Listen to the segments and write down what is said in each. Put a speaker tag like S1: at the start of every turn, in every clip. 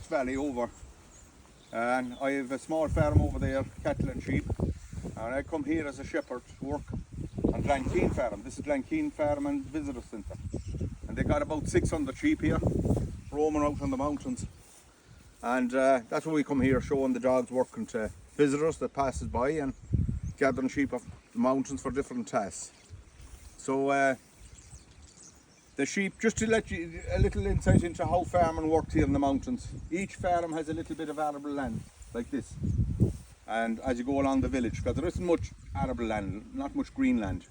S1: Valley over, and I have a small farm over there, cattle and sheep, and I come here as a shepherd to work on Glen farm. This is Glen farm and visitor centre, and they got about 600 sheep here roaming out on the mountains, and that's why we come here, showing the dogs working to visitors that passes by and gathering sheep off the mountains for different tasks. So the sheep, just to let you a little insight into how farming works here in the mountains. Each farm has a little bit of arable land like this, and as you go along the village, because there isn't much arable land, not much green land,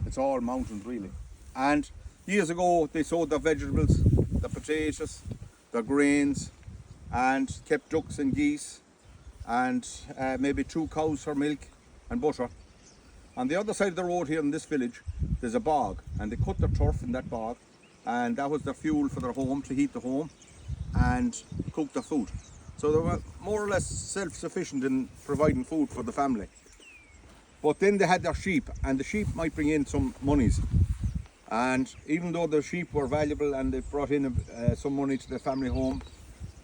S1: it's all mountains really. And years ago they sowed their vegetables, the potatoes, the grains, and kept ducks and geese, and maybe 2 cows for milk and butter. On the other side of the road here in this village, there's a bog, and they cut their turf in that bog, and that was their fuel for their home, to heat the home and cook their food. So they were more or less self-sufficient in providing food for the family. But then they had their sheep, and the sheep might bring in some monies. And even though the sheep were valuable and they brought in some money to the family home,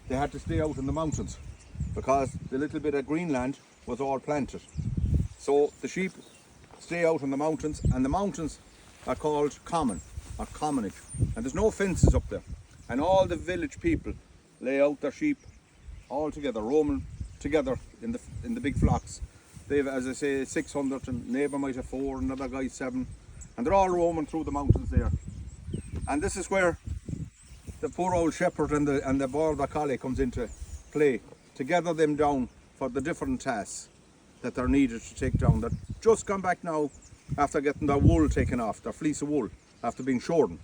S1: they had to stay out in the mountains because the little bit of green land was all planted. So the sheep stay out in the mountains, and the mountains are called common or commonage, and there's no fences up there, and all the village people lay out their sheep all together, roaming together in the big flocks. They've, as I say, 600, and neighbour might have 4, another guy 7, and they're all roaming through the mountains there. And this is where the poor old shepherd and the border collie comes into play to gather them down for the different tasks that they're needed to take down. They're just come back now after getting their wool taken off, their fleece of wool, after being shorn,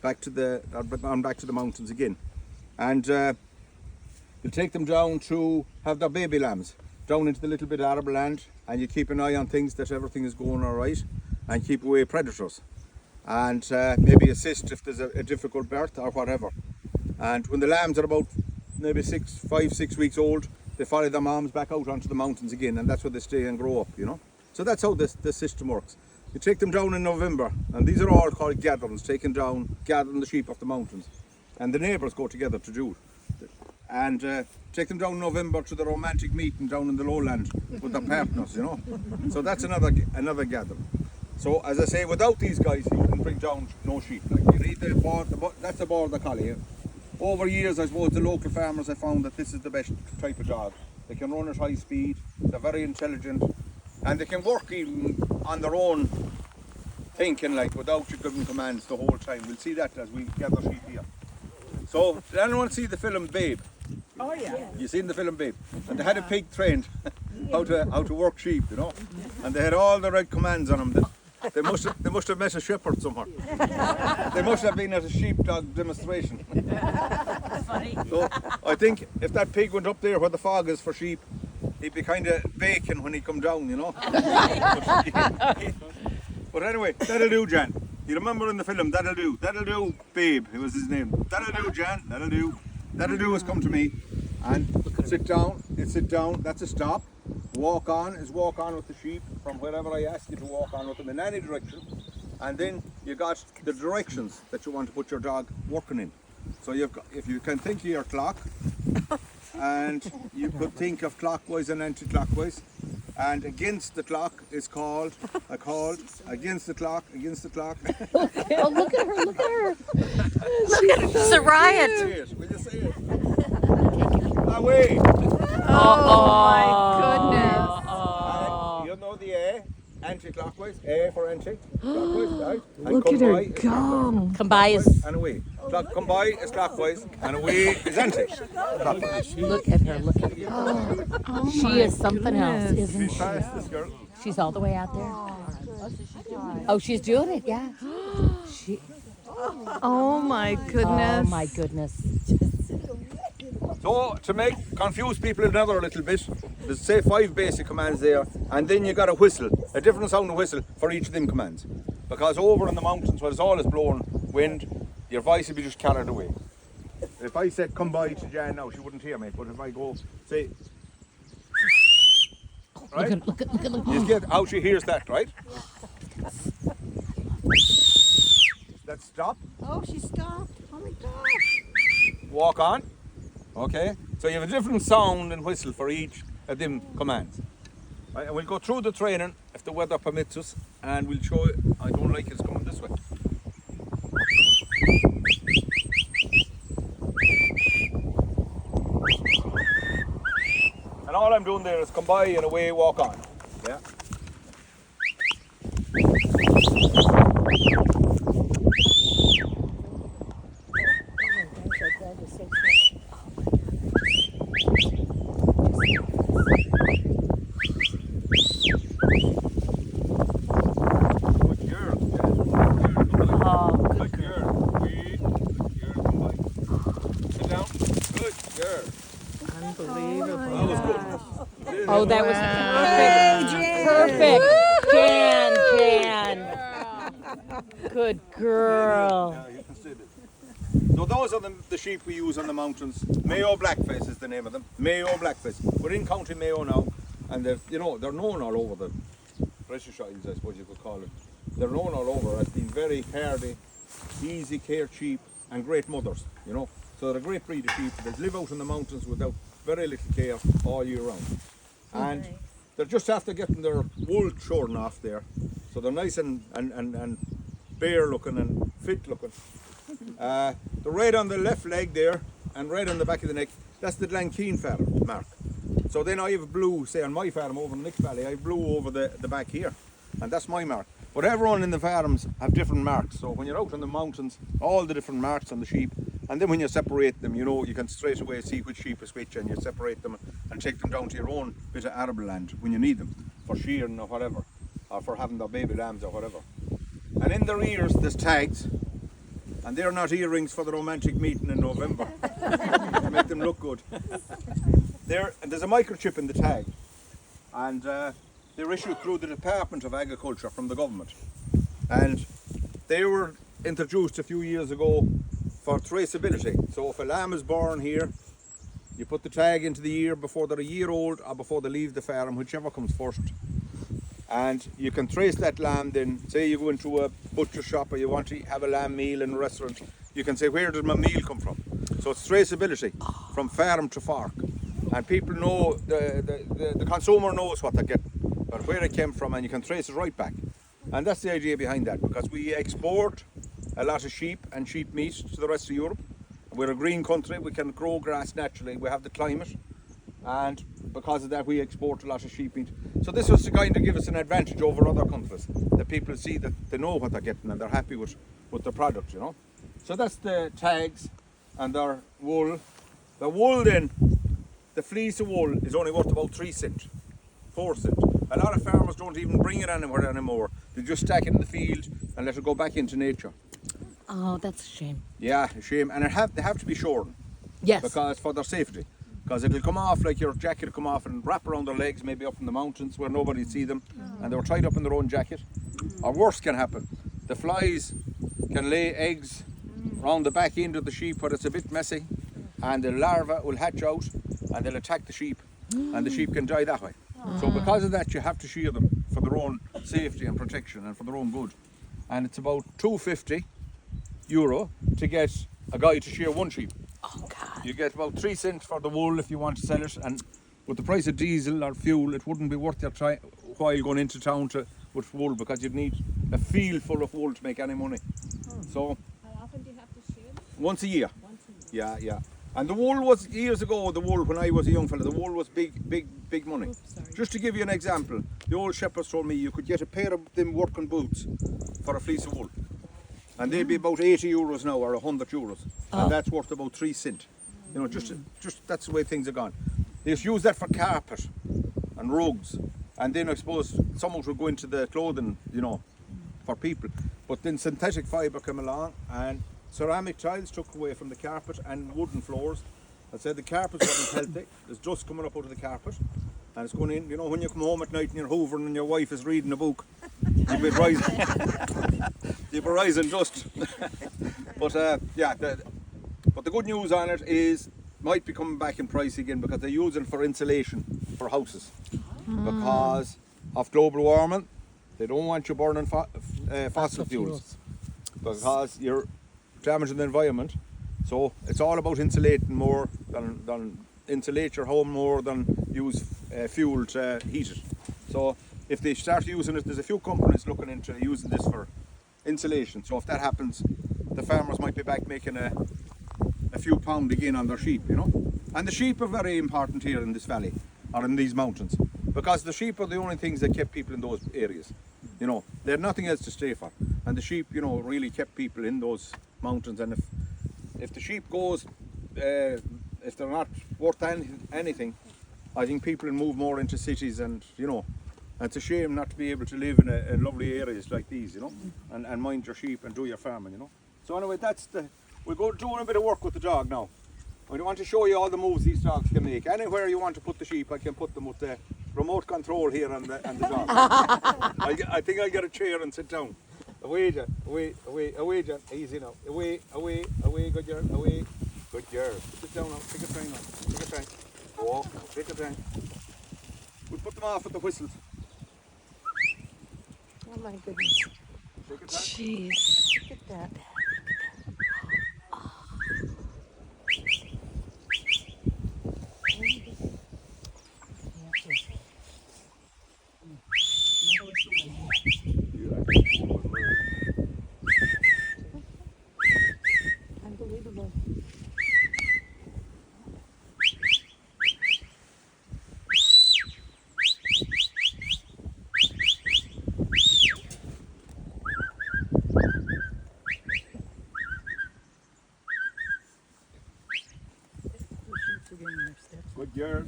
S1: back to the mountains again. And you'll take them down to have their baby lambs down into the little bit of arable land, and you keep an eye on things, that everything is going all right, and keep away predators, and maybe assist if there's a difficult birth or whatever. And when the lambs are about maybe 5-6 weeks old, they follow their moms back out onto the mountains again, and that's where they stay and grow up, you know. So that's how this system works. You take them down in November, and these are all called gatherings, gathering the sheep off the mountains. And the neighbours go together to do it. And take them down in November to the romantic meeting down in the lowland with their partners, you know. So that's another gathering. So as I say, without these guys, you can bring down no sheep. Like you read that's the border collie. Over years, I suppose, the local farmers have found that this is the best type of dog. They can run at high speed, they're very intelligent, and they can work even on their own thinking, like without you giving commands the whole time. We'll see that as we gather sheep here. So, did anyone see the film Babe?
S2: Oh yeah.
S1: You seen the film Babe? And they had a pig trained how to work sheep, you know, and they had all the right commands on them. They must have met a shepherd somewhere. They must have been at a sheepdog demonstration.
S2: Funny.
S1: So I think if that pig went up there where the fog is for sheep, he'd be kind of bacon when he come down, you know. But anyway, that'll do, Jan. You remember in the film, that'll do, Babe, it was his name. That'll do, Jan, that'll do has come to me. And sit down, that's a stop. Walk on is walk on with the sheep from wherever I ask you to walk on with them in any direction. And then you got the directions that you want to put your dog working in. So if you can think of your clock, and you could think of clockwise and anti-clockwise, and against the clock is called against the clock.
S3: Oh, look at her, look at her.
S2: It's a riot.
S1: Will you say it? Away.
S2: Oh my goodness.
S1: You know the A, anti-clockwise, A for anti-clockwise, right? And
S3: Look at her go.
S2: Come by is
S1: and away. Come by is clockwise, and away is anti-clockwise.
S2: look at her, look at her.
S3: Oh,
S2: She is something else, isn't
S1: She's
S2: she?
S1: past this girl.
S2: She's all the way out there. Oh, she's doing it, yeah. She,
S3: Oh my goodness.
S2: oh my goodness.
S1: So to confuse people another little bit, there's say 5 basic commands there, and then you got a whistle, a different sound of whistle for each of them commands. Because over in the mountains where it's all is blowing wind, your voice will be just carried away. If I said come by to Jan now, she wouldn't hear me, but if I go say, right?
S2: Look at.
S1: You get how she hears that, right? Let's stop.
S4: Oh, she stopped. Oh my gosh.
S1: Walk on. Okay? So you have a different sound and whistle for each of them commands. Right, and we'll go through the training if the weather permits us, and we'll show you. I don't like it's coming this way. And all I'm doing there is come by and away walk on. Yeah. Good girl.
S3: Oh,
S1: Good girl. Good girl. Come by. Sit down. Good girl.
S3: unbelievable.
S1: That was good.
S2: Oh, that was perfect. Perfect. Jan. Good girl.
S1: Yeah, you can see it. So those are the sheep we use on the mountains. Mayo Blackface is the name of them. Mayo Blackface. We're in County Mayo now, and they're known all over the British Isles, I suppose you could call it. They're known all over as being very hardy, easy care sheep, and great mothers. So they're a great breed of sheep. They live out in the mountains without very little care all year round, and they're just after getting their wool shorn off there, so they're nice and bare looking and fit looking. The red on the left leg there and red on the back of the neck, that's the Glen farm mark. So then I have blue, say on my farm over in the Nick Valley, I have blue over the back here, and that's my mark. But everyone in the farms have different marks, so when you're out in the mountains, all the different marks on the sheep, and then when you separate them, you can straight away see which sheep is which, and you separate them and take them down to your own bit of arable land when you need them, for shearing or whatever, or for having their baby lambs or whatever. And in their ears there's tags, and they're not earrings for the romantic meeting in November. To make them look good. There's a microchip in the tag, and they're issued through the Department of Agriculture from the government, and they were introduced a few years ago for traceability. So if a lamb is born here, you put the tag into the ear before they're a year old or before they leave the farm, whichever comes first, and you can trace that lamb. Then say you go into a butcher shop or you want to have a lamb meal in a restaurant, you can say, where does my meal come from? So it's traceability from farm to fork, and people know, the consumer knows what they're getting, but where it came from, and you can trace it right back. And that's the idea behind that, because we export a lot of sheep and sheep meat to the rest of Europe. We're a green country, we can grow grass naturally, we have the climate, and because of that we export a lot of sheep meat. So this was to kind of give us an advantage over other countries, that people see that they know what they're getting and they're happy with the product, So that's the tags and their wool. The wool then, the fleece of wool is only worth about 3 cents, 4 cents. A lot of farmers don't even bring it anywhere anymore. They just stack it in the field and let it go back into nature.
S2: Oh, that's a shame.
S1: Yeah, a shame. And they have to be shorn.
S2: Yes.
S1: Because for their safety. Because it'll come off, like your jacket will come off and wrap around their legs, maybe up in the mountains where nobody see them, and they were tied up in their own jacket. Or worse can happen. The flies can lay eggs around the back end of the sheep where it's a bit messy, and the larvae will hatch out and they'll attack the sheep, and the sheep can die that way. So because of that, you have to shear them for their own safety and protection and for their own good. And it's about €250 to get a guy to shear one sheep.
S2: Oh, God.
S1: You get about 3 cents for the wool if you want to sell it, and with the price of diesel or fuel, it wouldn't be worth your while going into town with wool, because you'd need a field full of wool to make any money. So
S4: How often do you have to shear?
S1: once a year.
S4: Once a year.
S1: Yeah. And the wool was, years ago, when I was a young fella, the wool was big money.
S4: Sorry.
S1: Just to give you an example, the old shepherds told me you could get a pair of them working boots for a fleece of wool. And they'd be about €80 now, or €100. And that's worth about 3 cents. Just that's the way things are gone. They used to use that for carpet and rugs. And then I suppose someone would go into the clothing, for people. But then synthetic fibre came along, and ceramic tiles took away from the carpet, and wooden floors. I said the carpets wasn't healthy. There's dust coming up out of the carpet, and it's going in. When you come home at night and you're hoovering and your wife is reading a book, you'll be rising. You'll be rising dust. But but the good news on it is, might be coming back in price again, because they're using it for insulation for houses. Because of global warming, they don't want you burning fossil fuels, because you're damaging the environment. So it's all about insulating more They'll insulate your home more than use fuel to heat it. So if they start using it, there's a few companies looking into using this for insulation. So if that happens, the farmers might be back making a few pound again on their sheep, you know. And the sheep are very important here in this valley, or in these mountains, because the sheep are the only things that kept people in those areas. You know, they had nothing else to stay for, and the sheep, you know, really kept people in those mountains. And if the sheep goes, if they're not worth anything, I think people will move more into cities, and you know, it's a shame not to be able to live in lovely areas like these, you know, and mind your sheep and do your farming, you know. So anyway, we'll go doing a bit of work with the dog now. I want to show you all the moves these dogs can make. Anywhere you want to put the sheep, I can put them with the remote control here and the dog. I think I'll get a chair and sit down. Away, John. Away, John. Easy now. Away, good girl. Away, good girl. Sit down now. Take a time now. Take a time. Walk now. Take a time. We'll put them off with the whistles.
S2: Oh my goodness.
S1: Take a time.
S3: Jeez.
S2: Look at that. Unbelievable.
S1: Good girl.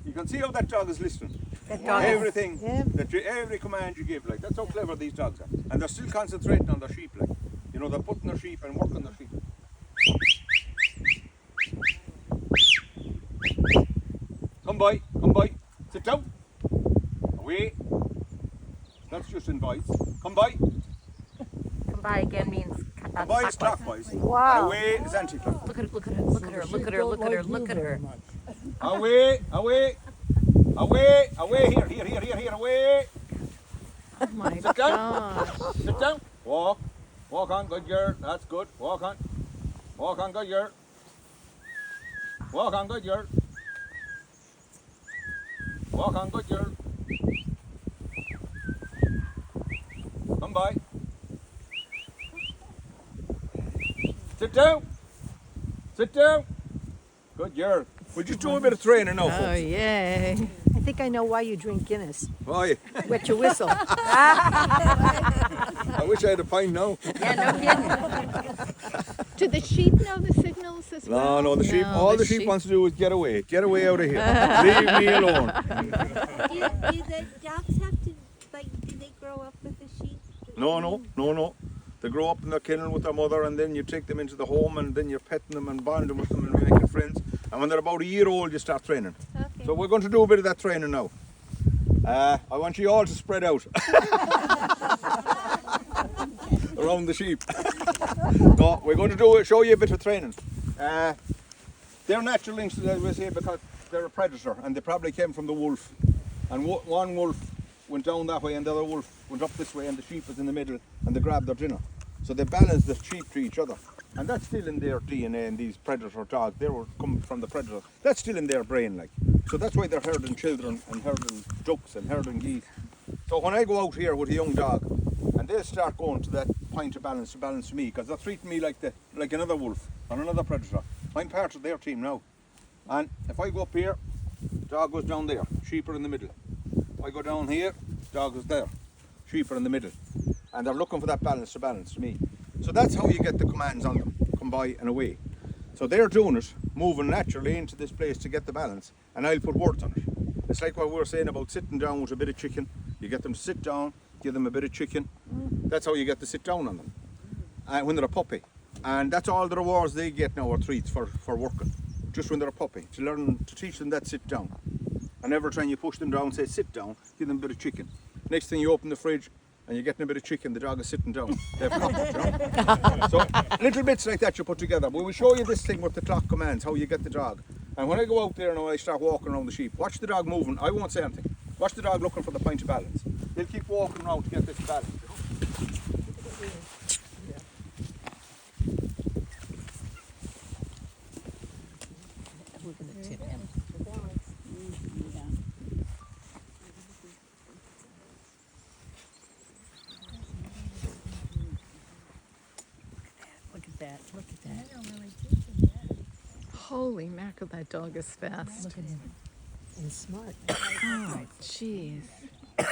S1: You can see how that dog is listening.
S2: That dog.
S1: Everything,
S2: Yeah.
S1: every command you give, like, that's how clever these dogs are. And they're still concentrating on their sheep, like, you know, they're putting their sheep and working their sheep. Come by, sit down. Away. That's just invites. Come by.
S2: Come by again means
S1: Come by is clockwise.
S2: Wow.
S1: Away is anti-clockwise.
S2: Look at her, look at her, look at her, look at her, look at her, look at her.
S1: Away, here, away.
S3: Oh my
S1: Sit down.
S3: gosh.
S1: Sit down. Walk on, good girl. That's good. Walk on, good girl. Walk on, good girl. Walk on, good girl. Come by. Sit down. Sit down. Good girl. We'll just do a bit of training now,
S3: Oh,
S1: folks.
S3: yay.
S2: I think I know why you drink Guinness.
S1: Why?
S2: Wet your whistle.
S1: I wish I had a pint now.
S2: Yeah, no kidding.
S4: Do the sheep know the signals as well?
S1: No, the sheep.
S3: No,
S1: All
S3: the
S1: the sheep
S3: sheep-
S1: wants to do is get away. Get away out of here. Leave me alone.
S5: Do the dogs have to, like, do they grow up with the sheep?
S1: No. They grow up in the kennel with their mother, and then you take them into the home, and then you're petting them and bonding with them and making friends. And when they're about a year old, you start training.
S5: Okay.
S1: So we're going to do a bit of that training now. I want you all to spread out around the sheep. No, we're going to show you a bit of training. They're natural instincts, as we say, because they're a predator, and they probably came from the wolf. And one wolf went down that way, and the other wolf went up this way, and the sheep was in the middle, and they grabbed their dinner. So they balanced the sheep to each other. And that's still in their DNA in these predator dogs. They were coming from the predator. That's still in their brain, like. So that's why they're herding children and herding ducks and herding geese. So when I go out here with a young dog, and they'll start going to that point of balance to me, because they're treating me like another wolf or another predator. I'm part of their team now. And if I go up here, dog goes down there, sheep are in the middle. If I go down here, dog is there, sheep are in the middle. And they're looking for that balance to me. So that's how you get the commands on them, come by and away. So they're doing it, moving naturally into this place to get the balance, and I'll put words on it. It's like what we were saying about sitting down with a bit of chicken. You get them to sit down, give them a bit of chicken. That's how you get to sit down on them when they're a puppy. And that's all the rewards they get now, are treats for working, just when they're a puppy, to teach them that sit down. And every time you push them down, say sit down, give them a bit of chicken. Next thing you open the fridge and you're getting a bit of chicken, the dog is sitting down. They've got it, you know? So little bits like that you put together. But we'll show you this thing with the clock commands, how you get the dog. And when I go out there and I start walking around the sheep, watch the dog moving. I won't say anything. Watch the dog looking for the point of balance. He'll keep walking around to get this balance.
S2: We're gonna tip him. Look at that. Look at that.
S4: Holy mackerel, that dog is fast.
S2: Look at him. He's smart.
S4: Oh, jeez.
S2: Look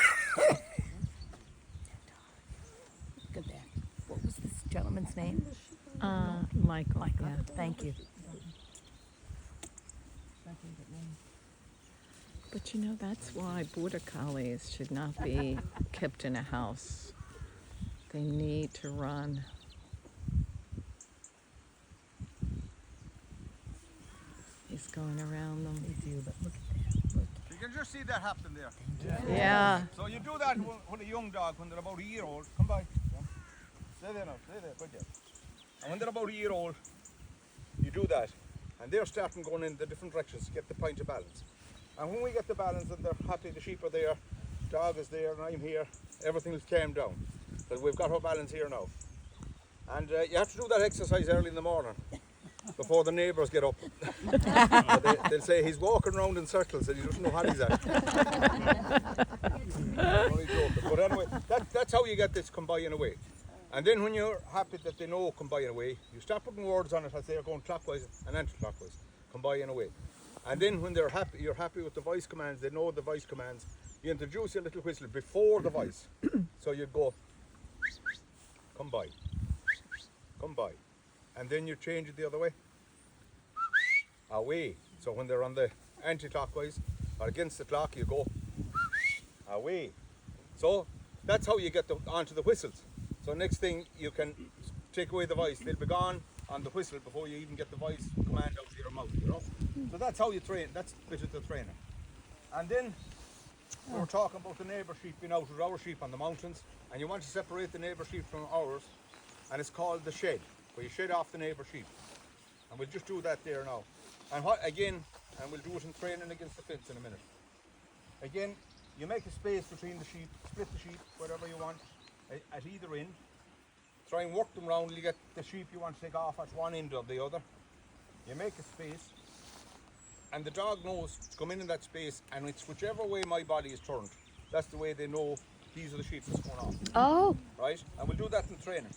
S2: at that. What was this gentleman's name?
S4: Michael.
S2: Yeah, thank you.
S4: But you know, that's why border collies should not be kept in a house. They need to run. He's going around them.
S2: They do, but look at that. Look.
S1: You can just see that happening there.
S4: Yeah.
S1: So you do that when a young dog, when they're about a year old, come by. Yeah. Stay there now, stay there, good job. And when they're about a year old, you do that. And they're starting going in the different directions to get the point of balance. And when we get the balance and they're happy, the sheep are there, dog is there, and I'm here, everything will calm down. But we've got our balance here now. And you have to do that exercise early in the morning, before the neighbours get up. They'll say he's walking around in circles and he doesn't know how he's at. Only joking. But anyway, that's how you get this combining away. And then when you're happy that they know combining away, you start putting words on it as they're going clockwise and anti-clockwise, combining away. And then when they're happy, you're happy with the voice commands, they know the voice commands, you introduce a little whistle before the voice. So you'd go, come by, come by. And then you change it the other way, away. So when they're on the anti-clockwise or against the clock, you go, away. So that's how you get onto the whistles. So next thing you can take away the voice, they'll be gone on the whistle before you even get the voice command out of your mouth, you know. So that's how you train, that's a bit of the training. And then we were talking about the neighbour sheep being out with our sheep on the mountains, and you want to separate the neighbour sheep from ours, and it's called the shed, where you shed off the neighbour sheep. And we'll just do that there now. And what again, and we'll do it in training against the fence in a minute. Again, you make a space between the sheep, split the sheep, whatever you want, at either end. Try and work them round, you get the sheep you want to take off at one end or the other. You make a space, and the dog knows to come in that space, and it's whichever way my body is turned. That's the way they know these are the sheep that's going off.
S4: Oh.
S1: Right? And we'll do that in training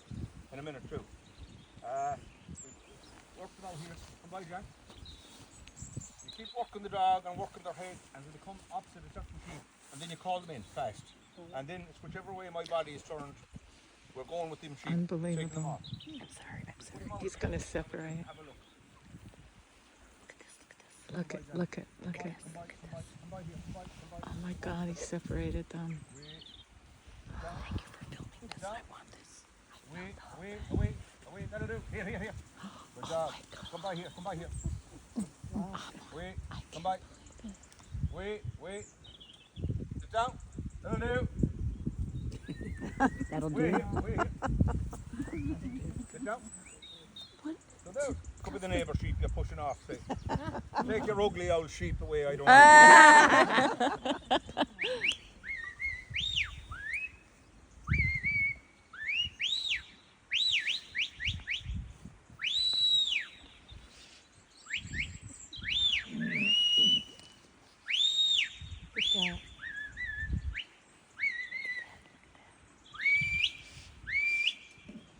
S1: in a minute too. Work it out here. Come by, Jack. You keep working the dog and working their head until they come opposite a certain sheep, and then you call them in fast. And then it's whichever way my body is turned, we're going with them sheep. Taking them
S4: Unbelievable.
S1: off.
S2: I'm sorry.
S4: He's going to separate.
S1: Have a look.
S4: Look at, look at, look at.
S1: Come by here. Come by.
S4: Oh my God, he separated them.
S2: Thank you for filming this. I want this.
S1: Wait, that'll do. Here. Good job. Come by here. Wait, come by. Wait. Sit down. That'll do.
S2: That'll
S1: Wait
S2: do.
S1: here. Sit down.
S2: What?
S1: So there. Could be the neighbour sheep you're pushing off. Say. Take your ugly old sheep away. I don't know.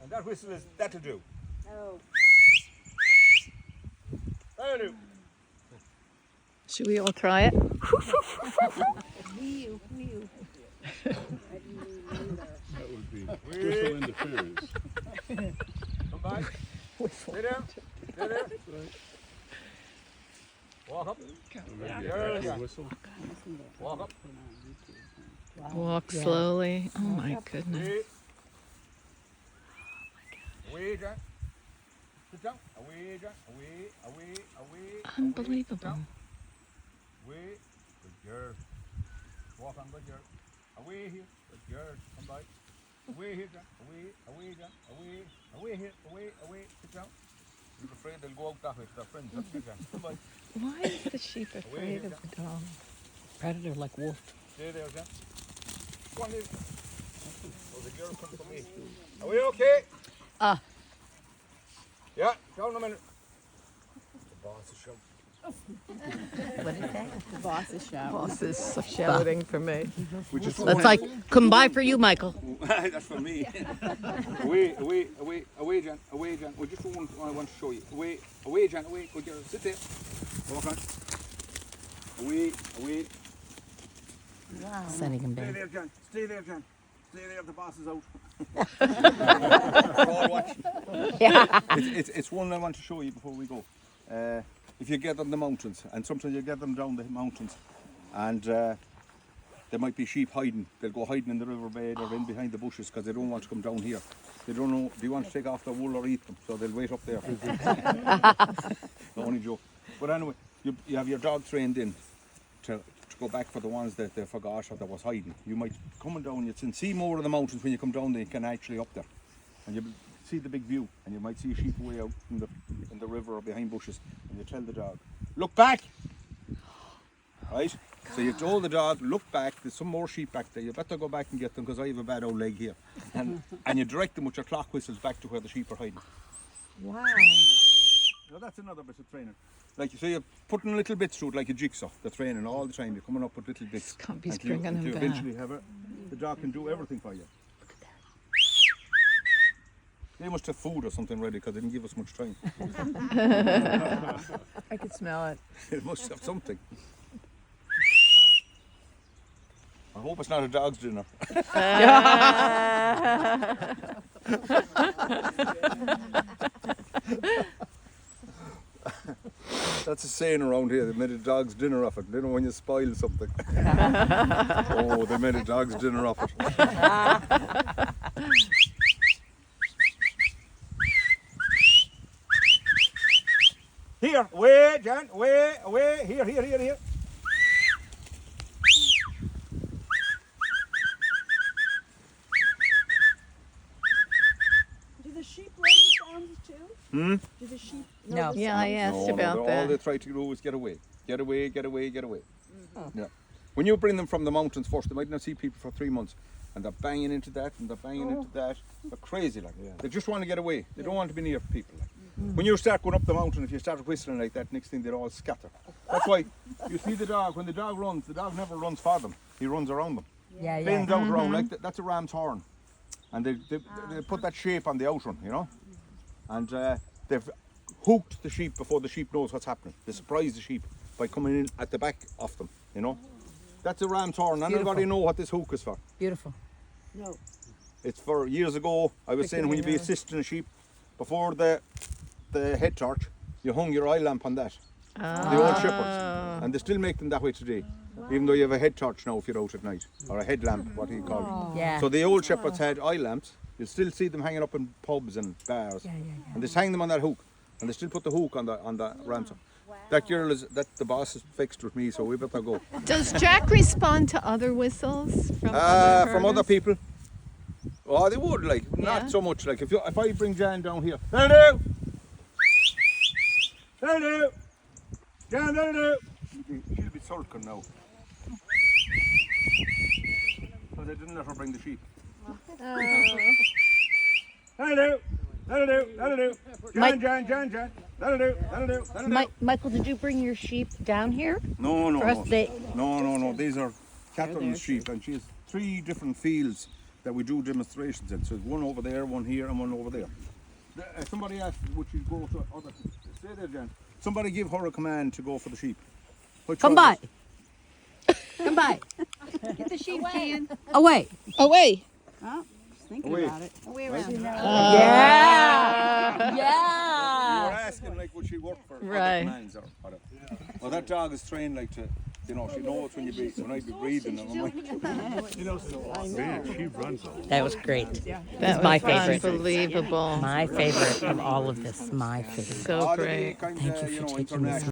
S1: And that whistle is that'll do. That'll do.
S4: Should we all try it?
S6: That would be whistle interference.
S1: Come by. Stay down. Stay there. Walk up.
S6: Maybe
S1: Yeah,
S6: a
S1: yeah.
S6: whistle.
S1: Walk up.
S4: Walk slowly. Oh my goodness.
S1: Wait. Away, Jack. Sit down. Away, Jack. Away.
S4: Unbelievable.
S1: Wait. Good Good. Walk on, good girl. Away here. Good girl. Come by. Away here, John. Away, John. Away here. Away. Sit down. You're afraid they'll go out that way to their friends. Don't you, John? Come by.
S4: Why is the sheep afraid of the dog?
S2: Predator like wolf.
S1: Stay there, John. Go on, Liz. Oh, the girl come for me. Are we okay? Yeah, down a minute. The boss is shouting.
S2: What is that?
S3: The boss is shouting.
S4: Boss is shouting for me.
S1: Which is
S2: That's like, come by for you, Michael.
S1: That's for me. Away, John. Away, John. Well, just one I want to show you. Away, John. Away. Good girl. Sit there. Walk on. Away.
S2: Wow. Sending him
S1: Stay
S2: back.
S1: there, John. Stay there. The boss is out. We're all watching.
S2: Yeah.
S1: It's one I want to show you before we go. If you get on the mountains, and sometimes you get them down the mountains, and there might be sheep hiding. They'll go hiding in the riverbed or in behind the bushes because they don't want to come down here. They don't know, do you want to take off their wool or eat them? So they'll wait up there. No, only joke. But anyway, you have your dog trained in to go back for the ones that they forgot or that was hiding. You might coming down, you can see more of the mountains when you come down than you can actually up there. And you see the big view, and you might see a sheep way out in the river or behind bushes, and you tell the dog, look back! Right? So you told the dog, look back, there's some more sheep back there, you better go back and get them because I have a bad old leg here. And you direct them with your clock whistles back to where the sheep are hiding.
S2: Wow.
S1: So that's another bit of training. Like you say, you're putting little bits through it like a jigsaw. The training all the time. You're coming up with little bits.
S4: Can't be
S1: until
S4: stringing him
S1: you
S4: back.
S1: eventually have it. The dog can do everything for you. They must have food or something ready because they didn't give us much time.
S4: I could smell it.
S1: It must have something. I hope it's not a dog's dinner. That's a saying around here. They made a dog's dinner off it. You know when you spoil something. Oh, they made a dog's dinner off it. Here, away, John, away, here.
S3: Do the sheep learn the sounds too?
S1: Hmm?
S3: Do the sheep
S2: No.
S3: know the
S4: Yeah, I
S3: sounds?
S4: asked about
S1: All
S4: that.
S1: they try to do is get away. Yeah. When you bring them from the mountains first, they might not see people for 3 months, and they're banging into that, and they're banging into that. They're crazy like. They just want to get away. They don't want to be near people. Like. When you start going up the mountain, if you start whistling like that, next thing they all scatter. That's why you see the dog. When the dog runs, the dog never runs for them. He runs around them.
S2: Yeah,
S1: Bends out around like that. That's a ram's horn, and they put that shape on the outrun, you know, and they've hooked the sheep before the sheep knows what's happening. They surprise the sheep by coming in at the back of them, you know. That's a ram's horn. Anybody know what this hook is for?
S2: Beautiful.
S3: No.
S1: It's for years ago. I was saying when you be assisting a sheep before the head torch, you hung your eye lamp on that. The old shepherds, and they still make them that way today. Even though you have a head torch now if you're out at night, or a headlamp, what do you call it?
S2: Yeah.
S1: So the old shepherds had eye lamps. You still see them hanging up in pubs and bars, and they just hang them on that hook, and they still put the hook on the ram's. That girl is the boss is fixed with me, so we better go.
S4: Does Jack respond to other whistles from
S1: From other people? Oh, they would like
S4: Yeah.
S1: not so much. Like if I bring Jan down here, that'll do, Jan, that'll do. She'll be sulking now. Because I didn't let her bring the sheep. That'll do. Jan. That'll do.
S2: Michael, did you bring your sheep down here?
S1: No.
S2: For us,
S1: No. These are Catherine's sheep, and she has 3 different fields that we do demonstrations in. So there's one over there, one here, and one over there. Somebody asked, would she go to other? Stay there, Jan. Somebody give her a command to go for the sheep.
S2: Come by. Come by.
S5: Get the sheep, Jan.
S2: Away.
S4: Away.
S3: Oh, just thinking
S1: Away.
S3: about it.
S5: Away around.
S2: Yeah.
S1: You were
S2: Yeah.
S1: asking like would she work for other
S4: Right.
S1: commands or whatever. Well, that dog is trained like to, she knows when I be breathing and I'm like,
S6: Man, she runs a lot.
S2: That was great.
S4: That
S2: my
S4: was
S2: favorite.
S4: unbelievable.
S2: My favorite of all of this. My favorite.
S4: So
S1: oh,
S4: great.
S1: kind
S2: Thank you
S1: of,
S2: for taking this
S1: international.